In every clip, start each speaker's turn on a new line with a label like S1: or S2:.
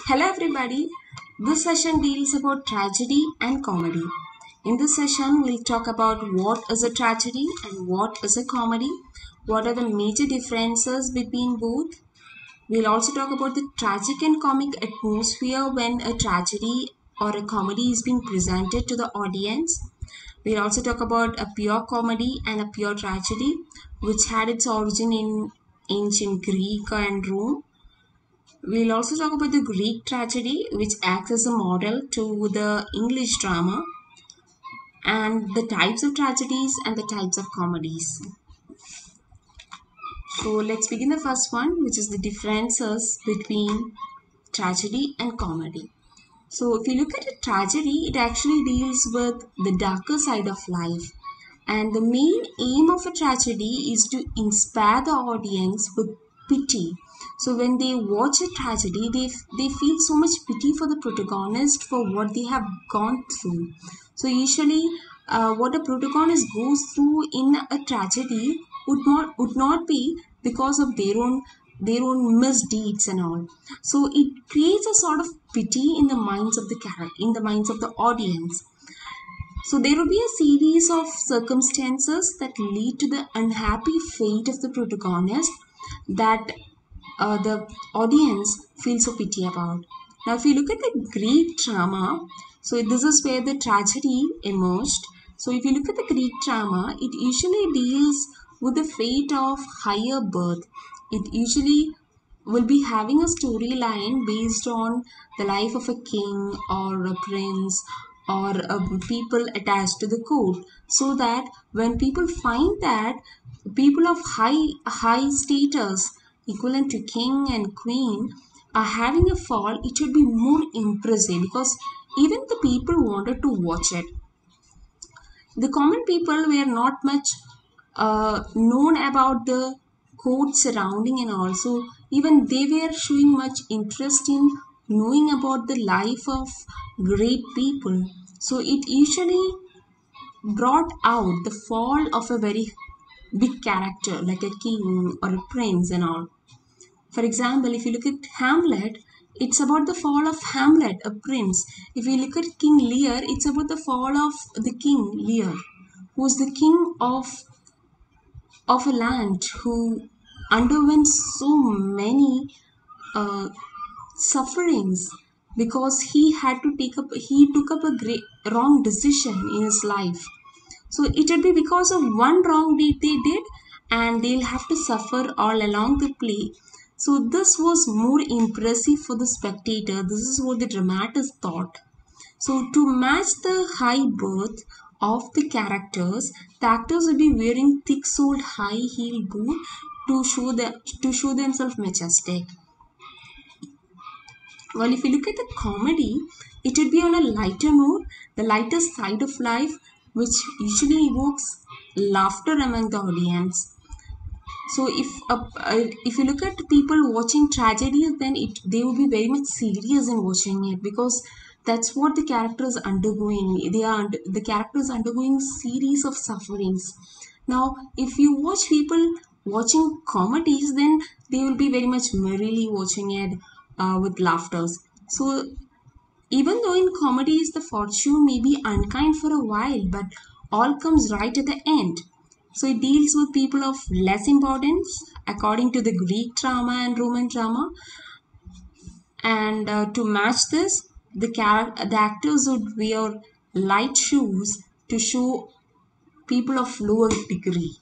S1: Hello everybody. This session deals about tragedy and comedy. In this session, we'll talk about what is a tragedy and what is a comedy, what are the major differences between both. We'll also talk about the tragic and comic atmosphere when a tragedy or a comedy is being presented to the audience. We'll also talk about a pure comedy and a pure tragedy, which had its origin in ancient Greek and Rome. We'll also talk about the Greek tragedy, which acts as a model to the English drama, and the types of tragedies and the types of comedies. So let's begin the first one, which is the differences between tragedy and comedy. So if you look at a tragedy, it actually deals with the darker side of life. And the main aim of a tragedy is to inspire the audience with pity. So when they watch a tragedy, they feel so much pity for the protagonist for what they have gone through. So usually, what a protagonist goes through in a tragedy would not be because of their own misdeeds and all. So it creates a sort of pity in the minds of the audience. So there will be a series of circumstances that lead to the unhappy fate of the protagonist that the audience feels so pity about. Now, if you look at the Greek drama, so this is where the tragedy emerged. So if you look at the Greek drama, it usually deals with the fate of higher birth. It usually will be having a storyline based on the life of a king or a prince or people attached to the court, so that when people find that people of high status equivalent to king and queen are having a fall, it should be more impressive because even the people wanted to watch it. The common people were not much known about the code surrounding, and also even they were showing much interest in knowing about the life of great people. So it usually brought out the fall of a very big character like a king or a prince and all. For example, if you look at Hamlet, it's about the fall of Hamlet, a prince. If you look at King Lear, it's about the fall of the king Lear, who was the king of a land who underwent so many uh, sufferings because he took up a great wrong decision in his life. So it would be because of one wrong deed they did, and they'll have to suffer all along the play. So this was more impressive for the spectator. This is what the dramatist thought. So to match the high birth of the characters, the actors will be wearing thick-soled high-heel boot to show themselves majestic. Well, if you look at the comedy, it would be on a lighter note, the lighter side of life, which usually evokes laughter among the audience. So if you look at people watching tragedies, then they will be very much serious in watching it because that's what the character is undergoing. The character is undergoing series of sufferings. Now, if you watch people watching comedies, then they will be very much merrily watching it with laughters. So even though in comedies the fortune may be unkind for a while, but all comes right at the end. So it deals with people of less importance according to the Greek drama and Roman drama. And to match this, the actors would wear light shoes to show people of lower degree.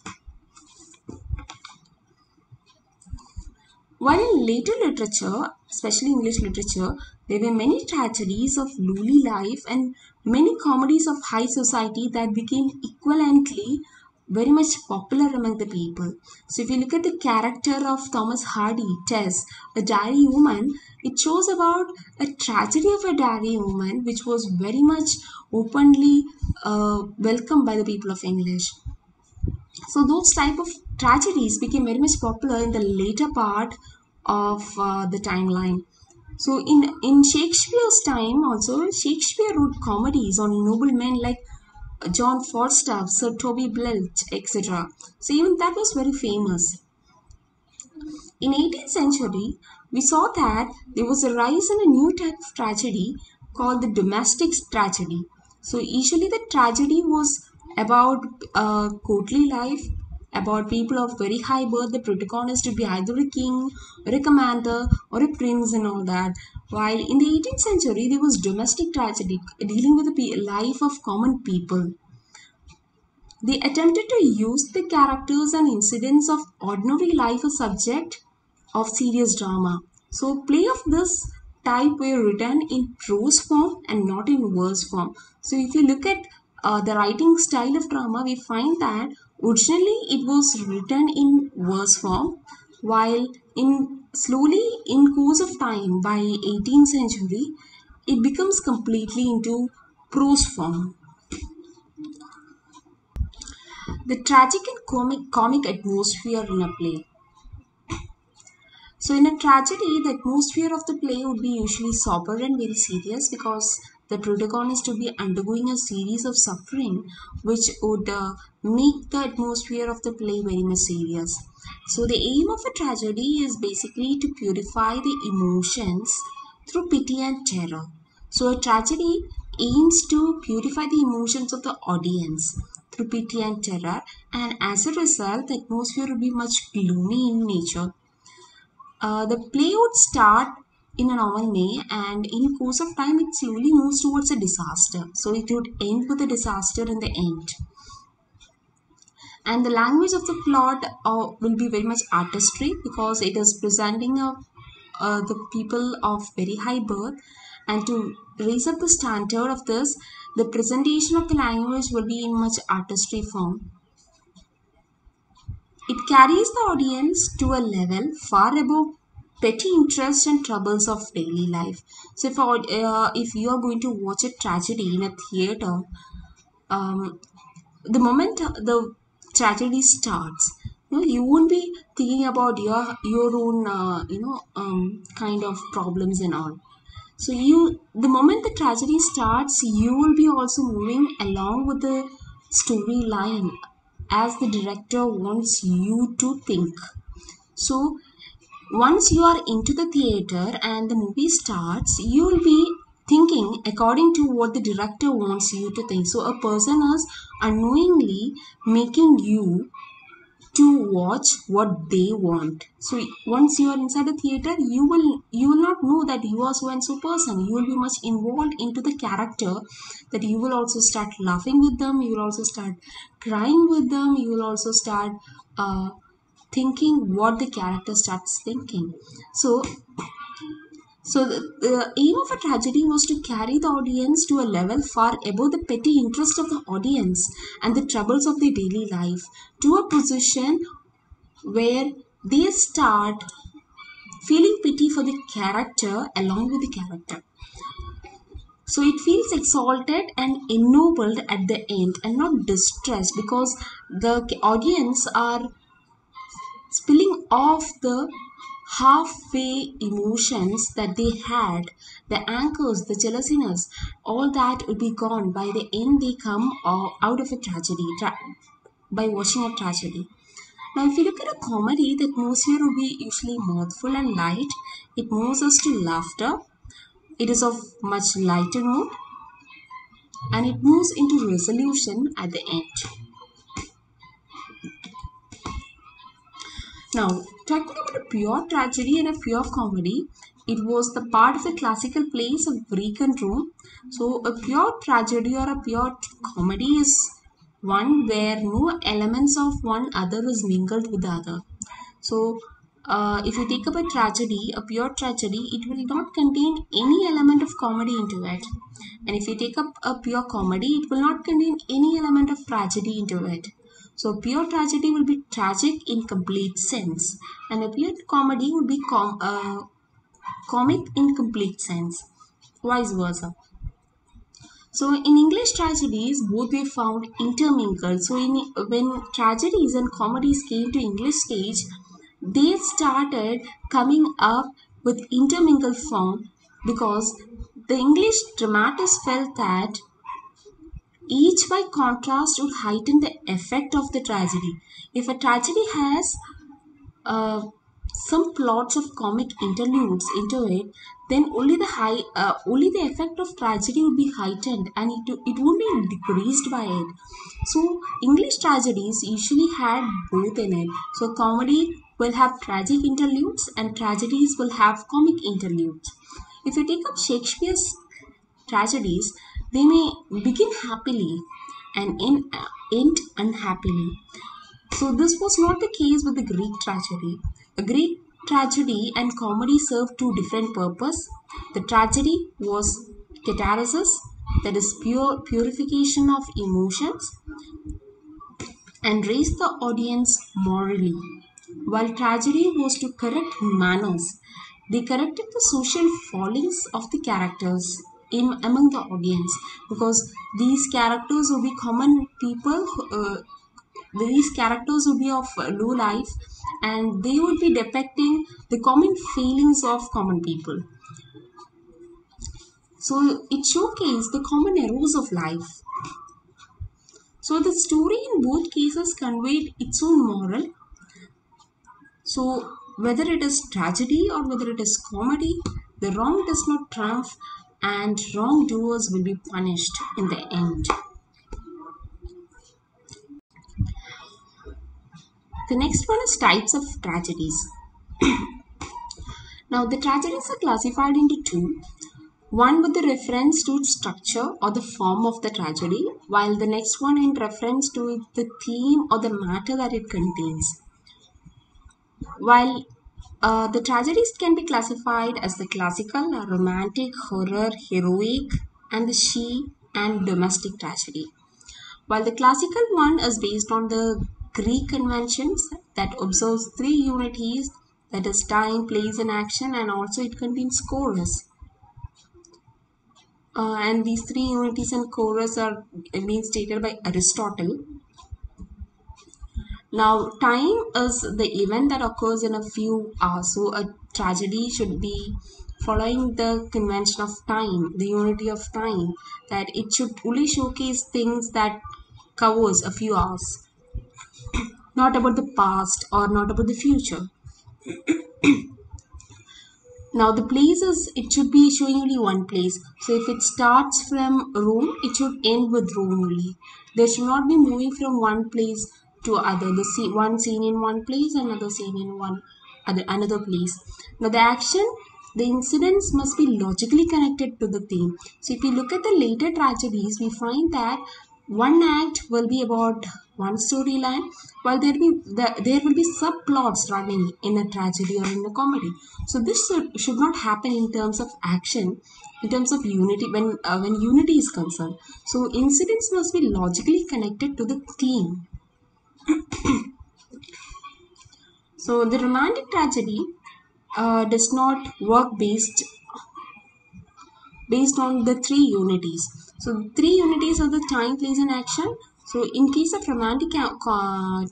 S1: While in later literature, especially English literature, there were many tragedies of lowly life and many comedies of high society that became equivalently very much popular among the people. So if you look at the character of Thomas Hardy, Tess, a dairy woman, it shows about a tragedy of a dairy woman which was very much openly welcomed by the people of English. So those type of tragedies became very much popular in the later part of the timeline. So in Shakespeare's time also, Shakespeare wrote comedies on noblemen like John Falstaff, Sir Toby Belch, etc. So even that was very famous. In 18th century, we saw that there was a rise in a new type of tragedy called the domestic tragedy. So usually the tragedy was about courtly life, about people of very high birth. The protagonist to be either a king or a commander or a prince and all that. While in the 18th century there was domestic tragedy dealing with the life of common people. They attempted to use the characters and incidents of ordinary life as subject of serious drama. So play of this type were written in prose form and not in verse form. So if you look at the writing style of drama, we find that originally it was written in verse form, while in slowly in course of time by 18th century it becomes completely into prose form. The tragic and comic atmosphere in a play. So, in a tragedy, the atmosphere of the play would be usually sober and very serious because the protagonist would be undergoing a series of suffering which would make the atmosphere of the play very much serious. So, the aim of a tragedy is basically to purify the emotions through pity and terror. So, a tragedy aims to purify the emotions of the audience through pity and terror, and as a result, the atmosphere will be much gloomy in nature. The play would start in a normal way, and in course of time it slowly moves towards a disaster. So it would end with a disaster in the end. And the language of the plot will be very much artistry because it is presenting the people of very high birth, and to raise up the standard of this, the presentation of the language will be in much artistry form. It carries the audience to a level far above petty interests and troubles of daily life. So, if you are going to watch a tragedy in a theater, um, the moment the tragedy starts, you won't be thinking about your own kind of problems and all. So the moment the tragedy starts, you will be also moving along with the storyline as the director wants you to think. So once you are into the theater and the movie starts, you will be thinking according to what the director wants you to think. So a person is unknowingly making you to watch what they want. So once you are inside the theater, you will not know that you are so and so person. You will be much involved into the character that you will also start laughing with them. You will also start crying with them. You will also start thinking what the character starts thinking. So the aim of a tragedy was to carry the audience to a level far above the petty interest of the audience and the troubles of their daily life to a position where they start feeling pity for the character along with the character. So it feels exalted and ennobled at the end and not distressed because the audience are spilling off the halfway emotions that they had, the anchors, the jealousiness, all that will be gone by the end they come out of a tragedy by watching a tragedy. Now, if you look at a comedy, the atmosphere will be usually mirthful and light. It moves us to laughter. It is of much lighter note, and it moves into resolution at the end. Now, talking about a pure tragedy and a pure comedy, it was the part of the classical plays of Greek and Rome. So, a pure tragedy or a pure comedy is one where no elements of one other is mingled with the other. So, if you take up a tragedy, a pure tragedy, it will not contain any element of comedy into it. And if you take up a pure comedy, it will not contain any element of tragedy into it. So, pure tragedy will be tragic in complete sense, and a pure comedy will be comic in complete sense, vice versa. So in English tragedies, both were found intermingled. So when tragedies and comedies came to English stage, they started coming up with intermingled form because the English dramatists felt that each by contrast would heighten the effect of the tragedy. If a tragedy has uh, some plots of comic interludes into it, then only the effect of tragedy would be heightened and it won't be decreased by it. So English tragedies usually had both in it. So comedy will have tragic interludes and tragedies will have comic interludes. If you take up Shakespeare's tragedies, they may begin happily and end unhappily. So this was not the case with the Greek tragedy. A Greek tragedy and comedy served two different purposes. The tragedy was catharsis, that is purification of emotions, and raise the audience morally, while tragedy was to correct manners. They corrected the social fallings of the characters among the audience, because these characters would be common people. These characters would be of low life, and they would be depicting the common feelings of common people. So it showcased the common errors of life. So the story in both cases conveyed its own moral. So whether it is tragedy or whether it is comedy, the wrong does not triumph and wrongdoers will be punished in the end. The next one is types of tragedies. Now the tragedies are classified into two. One with the reference to its structure or the form of the tragedy, while the next one in reference to the theme or the matter that it contains. While the tragedies can be classified as the classical, romantic, horror, heroic, and the she and domestic tragedy. While the classical one is based on the Greek conventions that observes three unities, that is time, place, and action, and also it contains chorus. And these three unities and chorus are being stated by Aristotle. Now, time is the event that occurs in a few hours. So, a tragedy should be following the convention of time, the unity of time, that it should only showcase things that covers a few hours, not about the past or not about the future. Now the places, it should be showing only one place. So if it starts from Rome, it should end with Rome only. There should not be moving from one place to other. One scene in one place, another scene in another place. Now the action, the incidents must be logically connected to the theme. So if you look at the later tragedies, we find that one act will be about one storyline, while there will be subplots running in a tragedy or in a comedy. So this should not happen in terms of action, in terms of unity, when unity is concerned. So incidents must be logically connected to the theme. So the romantic tragedy does not work based on the three unities. So three unities are the time, place, and action. So in case of romantic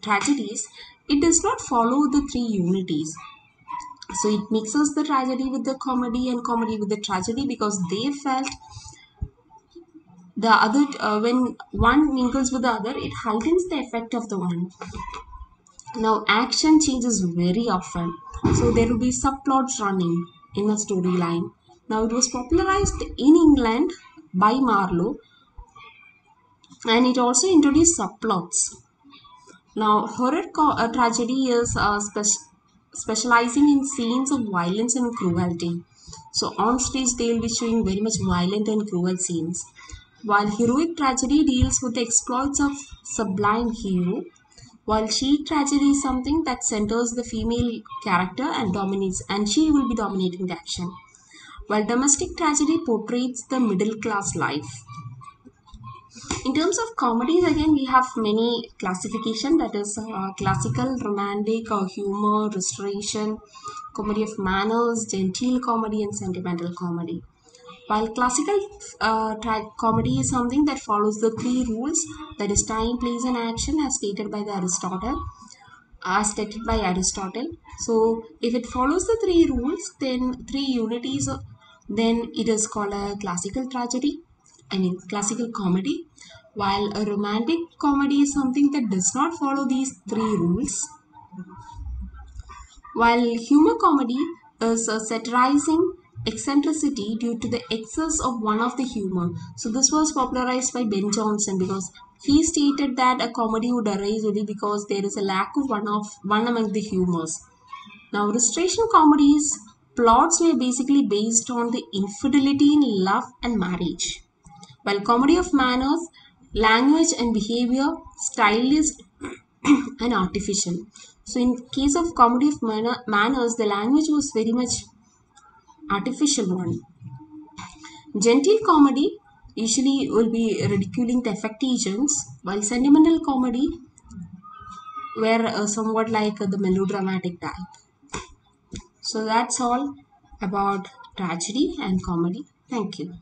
S1: tragedies, it does not follow the three unities. So it mixes the tragedy with the comedy and comedy with the tragedy, because they felt the other, when one mingles with the other, it heightens the effect of the one. Now action changes very often. So there will be subplots running in a storyline. Now it was popularized in England by Marlowe, and it also introduced subplots. Now horror tragedy is specializing in scenes of violence and cruelty. So on stage they will be showing very much violent and cruel scenes. While heroic tragedy deals with the exploits of sublime hero, while she tragedy is something that centers the female character and dominates, and she will be dominating the action. While domestic tragedy portrays the middle class life. In terms of comedies, again we have many classification, that is classical, romantic, humor, restoration, comedy of manners, genteel comedy, and sentimental comedy. While classical comedy is something that follows the three rules, that is time, place, and action, as stated by Aristotle. So if it follows the three rules, then three unities, then it is called a classical tragedy. Classical comedy. While a romantic comedy is something that does not follow these three rules. while humor comedy is satirizing eccentricity due to the excess of one of the humor. So this was popularized by Ben Jonson because he stated that a comedy would arise only because there is a lack of one among the humors. Now, restoration comedies plots were basically based on the infidelity in love and marriage, while comedy of manners, language and behavior, stylized and artificial. So, in case of comedy of manners, the language was very much artificial one. Genteel comedy usually will be ridiculing the effect agents, while sentimental comedy were somewhat like the melodramatic type. So that's all about tragedy and comedy. Thank you.